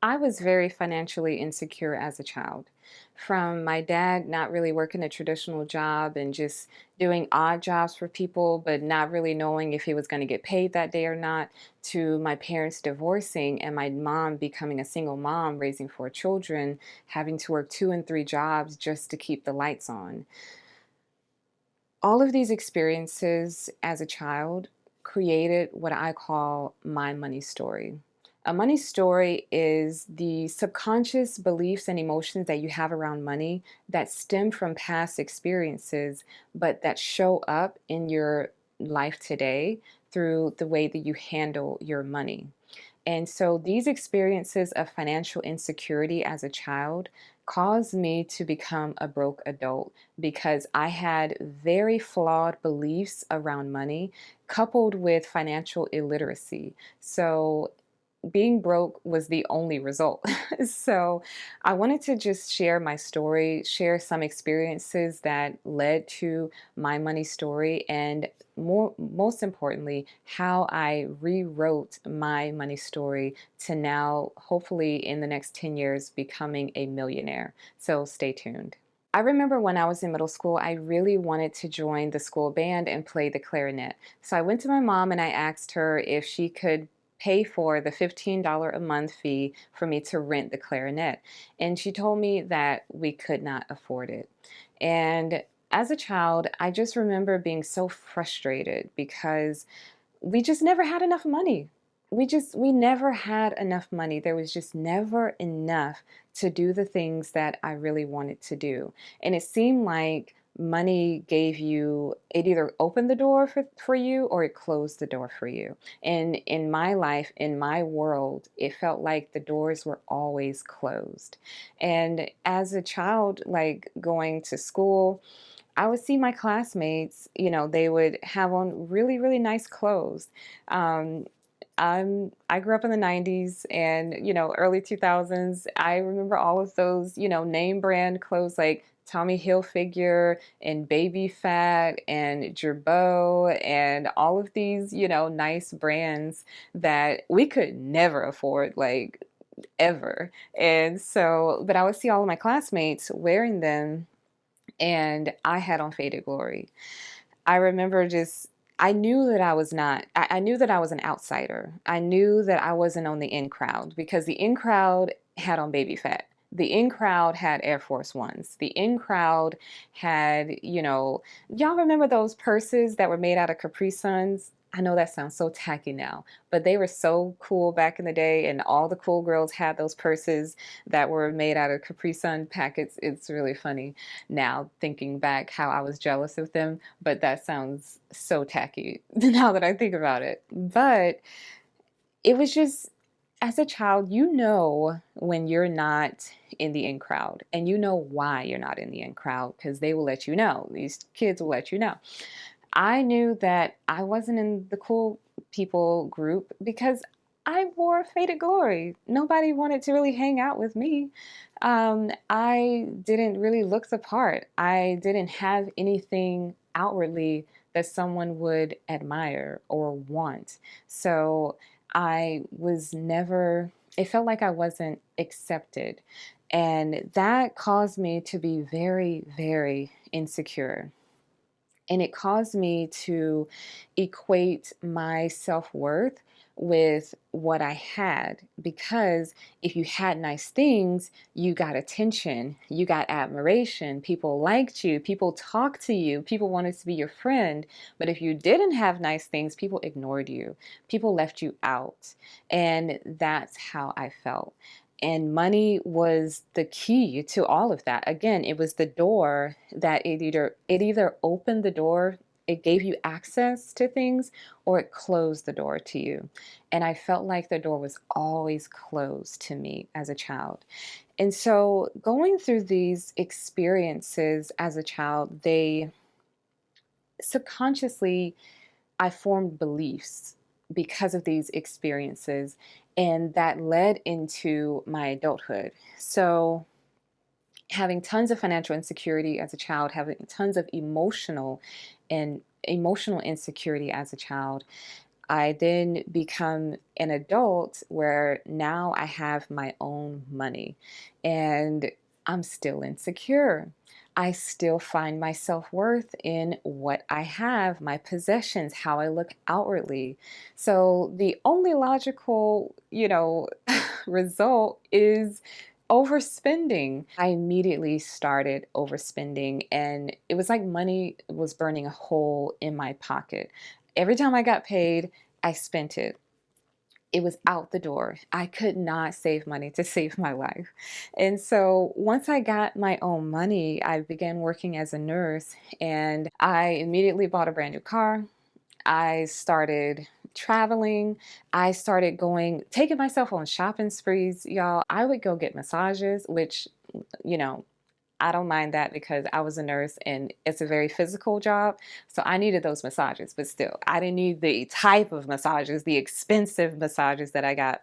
I was very financially insecure as a child. From my dad not really working a traditional job and just doing odd jobs for people, but not really knowing if he was going to get paid that day or not, to my parents divorcing and my mom becoming a single mom, raising four children, having to work two and three jobs just to keep the lights on. All of these experiences as a child created what I call my money story. A money story is the subconscious beliefs and emotions that you have around money that stem from past experiences, but that show up in your life today through the way that you handle your money. And so these experiences of financial insecurity as a child caused me to become a broke adult because I had very flawed beliefs around money coupled with financial illiteracy. So being broke was the only result. So I wanted to just share my story, share some experiences that led to my money story, and most importantly, how I rewrote my money story to now, hopefully in the next 10 years, becoming a millionaire. So stay tuned. I remember when I was in middle school, I really wanted to join the school band and play the clarinet. So I went to my mom and I asked her if she could pay for the $15 a month fee for me to rent the clarinet. And she told me that we could not afford it. And as a child, I just remember being so frustrated because we just never had enough money. We never had enough money. There was just never enough to do the things that I really wanted to do. And it seemed like money gave you, it either opened the door for you or it closed the door for you. And in my life, in my world, it felt like the doors were always closed. And as a child, like going to school, I would see my classmates, they would have on really, really nice clothes. Um, I grew up in the 90s and, early 2000s. I remember all of those, name brand clothes like Tommy Hilfiger and Baby Fat and Gerbeau and all of these, nice brands that we could never afford, like ever. And so, but I would see all of my classmates wearing them and I had on Faded Glory. I remember I knew that I was not, I knew that I was an outsider. I knew that I wasn't on the in crowd because the in crowd had on Baby Fat. The in crowd had Air Force Ones. The in crowd had, y'all remember those purses that were made out of Capri Suns? I know that sounds so tacky now, but they were so cool back in the day, and all the cool girls had those purses that were made out of Capri Sun packets. It's really funny now thinking back how I was jealous of them, but that sounds so tacky now that I think about it. But it was just, as a child, when you're not in the in crowd, and you know why you're not in the in crowd because they will let you know. These kids will let you know. I knew that I wasn't in the cool people group because I wore Faded Glory. Nobody wanted to really hang out with me. I didn't really look the part. I didn't have anything outwardly that someone would admire or want. So I was never, it felt like I wasn't accepted. And that caused me to be very, very insecure. And it caused me to equate my self worth with what I had. Because if you had nice things, you got attention, you got admiration, people liked you, people talked to you, people wanted to be your friend. But if you didn't have nice things, people ignored you, people left you out. And that's how I felt. And money was the key to all of that. Again, it was the door that it either opened the door, it gave you access to things, or it closed the door to you. And I felt like the door was always closed to me as a child. And so going through these experiences as a child, they subconsciously I formed beliefs because of these experiences, and that led into my adulthood. So, having tons of financial insecurity as a child, having tons of emotional insecurity as a child, I then become an adult where now I have my own money and I'm still insecure. I still find my self-worth in what I have, my possessions, how I look outwardly. So the only logical, result is overspending. I immediately started overspending, and it was like money was burning a hole in my pocket. Every time I got paid, I spent it. It was out the door. I could not save money to save my life. And so once I got my own money, I began working as a nurse and I immediately bought a brand new car. I started traveling. I started taking myself on shopping sprees, y'all. I would go get massages, which, you know, I don't mind that because I was a nurse and it's a very physical job. So I needed those massages, but still, I didn't need the type of massages, the expensive massages that I got.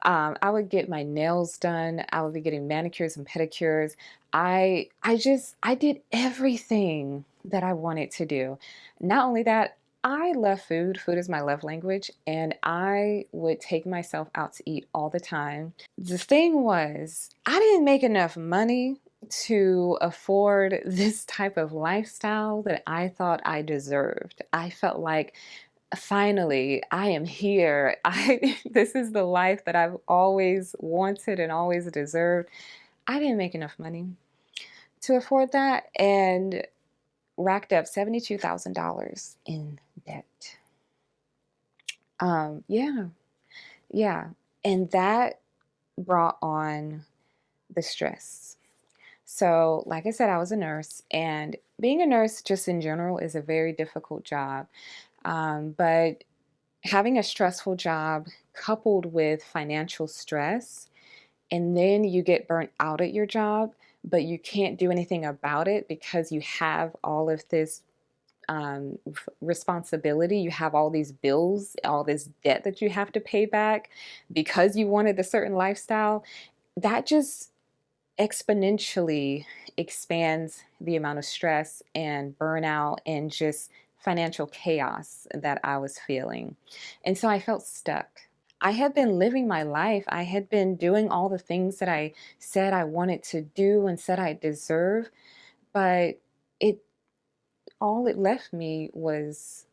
I would get my nails done. I would be getting manicures and pedicures. I did everything that I wanted to do. Not only that, I love food. Food is my love language, and I would take myself out to eat all the time. The thing was, I didn't make enough money to afford this type of lifestyle that I thought I deserved. I felt like finally I am here. I This is the life that I've always wanted and always deserved. I didn't make enough money to afford that and racked up $72,000 in debt. Yeah, yeah. And that brought on the stress. So, like I said, I was a nurse, and being a nurse, just in general, is a very difficult job. But having a stressful job coupled with financial stress, and then you get burnt out at your job, but you can't do anything about it because you have all of this responsibility. You have all these bills, all this debt that you have to pay back because you wanted a certain lifestyle. That just exponentially expands the amount of stress and burnout and just financial chaos that I was feeling. And so I felt stuck. I had been living my life. I had been doing all the things that I said I wanted to do and said I deserve, but it all it left me was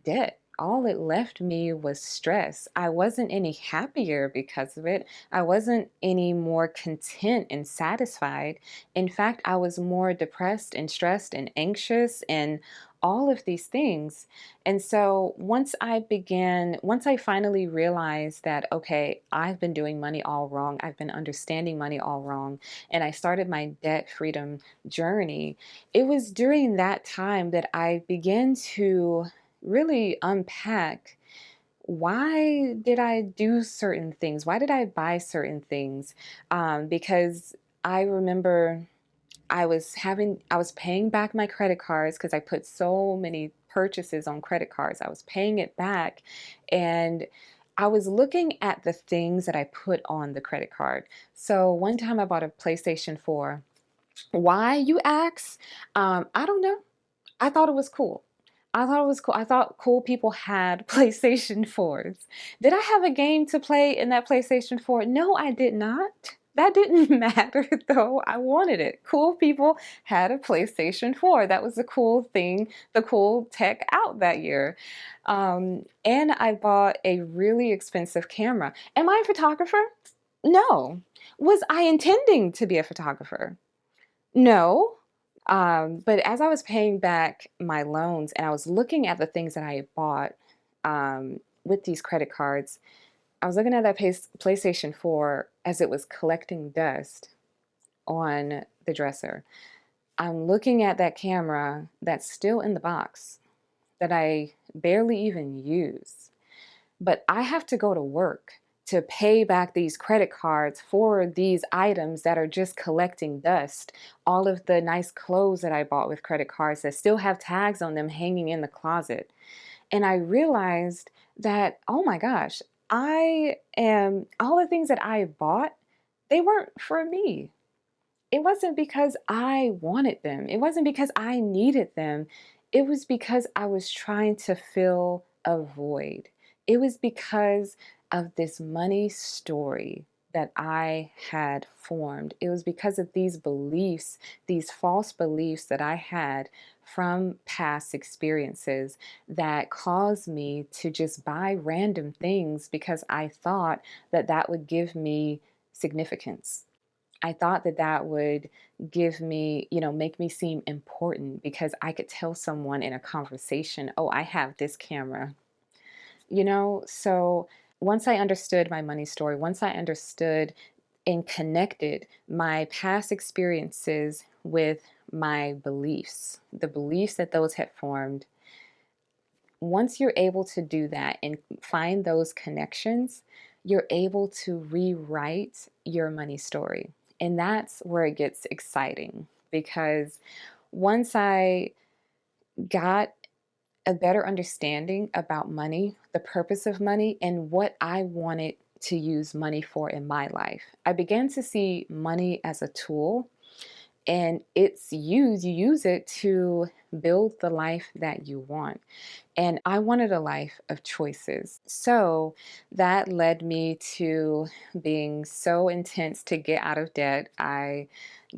debt. All it left me was stress. I wasn't any happier because of it. I wasn't any more content and satisfied. In fact, I was more depressed and stressed and anxious and all of these things. And so once I finally realized that, okay, I've been doing money all wrong, I've been understanding money all wrong, and I started my debt freedom journey, it was during that time that I began to really unpack, why did I do certain things? Why did I buy certain things? Because I remember I was paying back my credit cards because I put so many purchases on credit cards. I was paying it back, and I was looking at the things that I put on the credit card. So one time I bought a PlayStation 4. Why, you ask? I don't know. I thought it was cool. I thought it was cool. I thought cool people had PlayStation 4s. Did I have a game to play in that PlayStation 4? No, I did not. That didn't matter though. I wanted it. Cool people had a PlayStation 4. That was the cool thing, the cool tech out that year. And I bought a really expensive camera. Am I a photographer? No. Was I intending to be a photographer? No. But as I was paying back my loans and I was looking at the things that I had bought with these credit cards, I was looking at that PlayStation 4 as it was collecting dust on the dresser. I'm looking at that camera that's still in the box that I barely even use. But I have to go to work to pay back these credit cards for these items that are just collecting dust. All of the nice clothes that I bought with credit cards that still have tags on them hanging in the closet. And I realized that, oh my gosh, all the things that I bought, they weren't for me. It wasn't because I wanted them. It wasn't because I needed them. It was because I was trying to fill a void. It was because of this money story that I had formed. It was because of these beliefs, these false beliefs that I had from past experiences that caused me to just buy random things because I thought that that would give me significance. I thought that that would give me, make me seem important because I could tell someone in a conversation, oh, I have this camera, So once I understood my money story, once I understood and connected my past experiences with my beliefs, the beliefs that those had formed, once you're able to do that and find those connections, you're able to rewrite your money story. And that's where it gets exciting because once I got a better understanding about money, the purpose of money, and what I wanted to use money for in my life, I began to see money as a tool, and you use it to build the life that you want. And I wanted a life of choices. So that led me to being so intense to get out of debt. I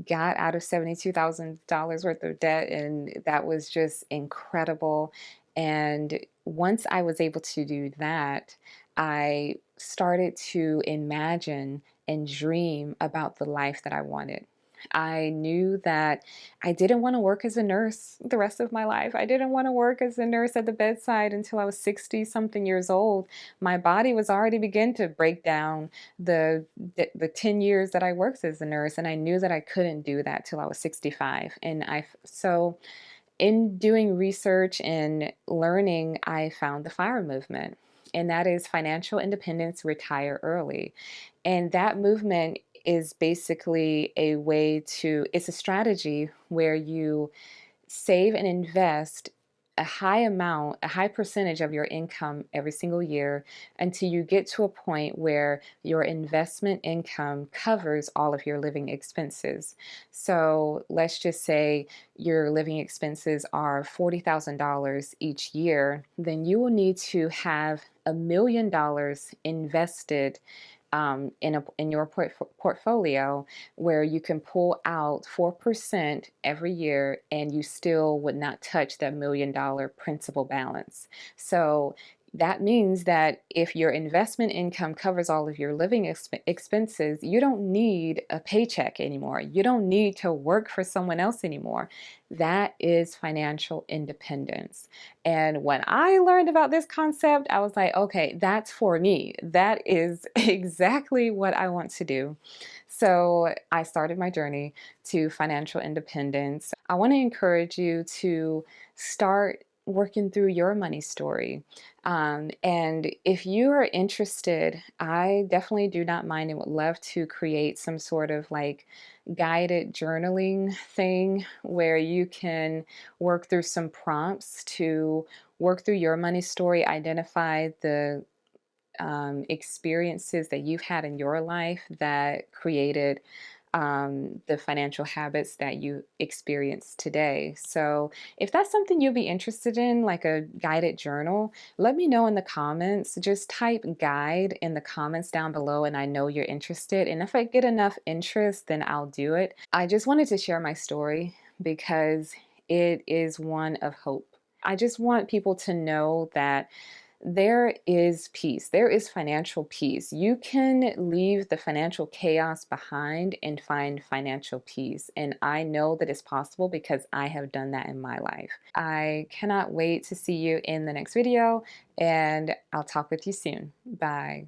got out of $72,000 worth of debt, and that was just incredible. And once I was able to do that, I started to imagine and dream about the life that I wanted. I knew that I didn't want to work as a nurse the rest of my life. I didn't want to work as a nurse at the bedside until I was 60 something years old. My body was already beginning to break down the 10 years that I worked as a nurse, and I knew that I couldn't do that till I was 65. And so in doing research and learning, I found the FIRE movement, and that is financial independence, retire early. And that movement is basically it's a strategy where you save and invest a high amount, a high percentage of your income every single year until you get to a point where your investment income covers all of your living expenses. So let's just say your living expenses are $40,000 each year, then you will need to have $1 million invested in your portfolio where you can pull out 4% every year and you still would not touch that $1 million principal balance. So that means that if your investment income covers all of your living expenses, you don't need a paycheck anymore. You don't need to work for someone else anymore. That is financial independence. And when I learned about this concept, I was like, okay, that's for me. That is exactly what I want to do. So I started my journey to financial independence. I want to encourage you to start working through your money story. And if you are interested, I definitely do not mind and would love to create some sort of like guided journaling thing where you can work through some prompts to work through your money story, identify the experiences that you've had in your life that created the financial habits that you experience today. So, if that's something you'll be interested in, like a guided journal, let me know in the comments. Just type guide in the comments down below, and I know you're interested. And if I get enough interest, then I'll do it. I just wanted to share my story because it is one of hope. I just want people to know that there is peace. There is financial peace. You can leave the financial chaos behind and find financial peace. And I know that it's possible because I have done that in my life. I cannot wait to see you in the next video, and I'll talk with you soon. Bye.